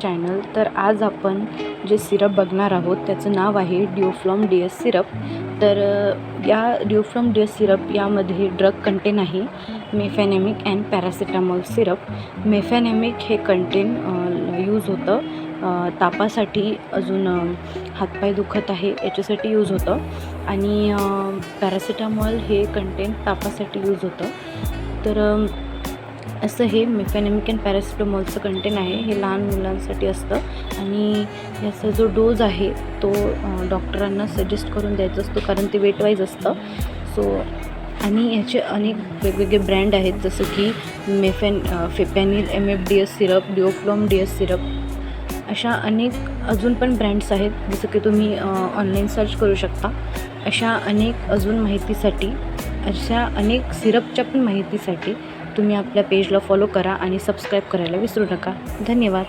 Channel. तर आज आपण जे सिरप बघणार आहोत त्याचं नाव आहे ड्युफ्लॉम DS सिरप. तर या ड्युफ्लॉम DS सिरप यामध्ये ड्रग कंटेन आहे मेफॅनेमिक अँड पॅरासिटामॉल सिरप. मेफॅनेमिक हे कंटेन यूज होतं तापासाठी, अजून हातपाय दुखत आहे याच्यासाठी यूज होतं, आणि पॅरासिटामॉल हे कंटेन तापासाठी यूज होतं. तर असं हे मेफॅनेमिक अँड पॅरासिटामॉलचं कंटेन आहे. हे लहान मुलांसाठी असतं आणि याचा जो डोज आहे तो डॉक्टरांना सजेस्ट करून द्यायचा असतो, कारण ते वेट वाईज असतं. आणि याचे अनेक वेगवेगळे ब्रँड आहेत, जसं की फेपॅनिल MFDS सिरप, ड्युफ्लॉम DS सिरप, अशा अनेक अजून पण ब्रँड्स आहेत, जसं की तुम्ही ऑनलाईन सर्च करू शकता. अशा अनेक अजून माहितीसाठी, अशा अनेक सिरपच्या पण माहितीसाठी तुम्ही आपल्या पेजला फॉलो करा आणि सबस्क्राईब करायला विसरू नका. धन्यवाद.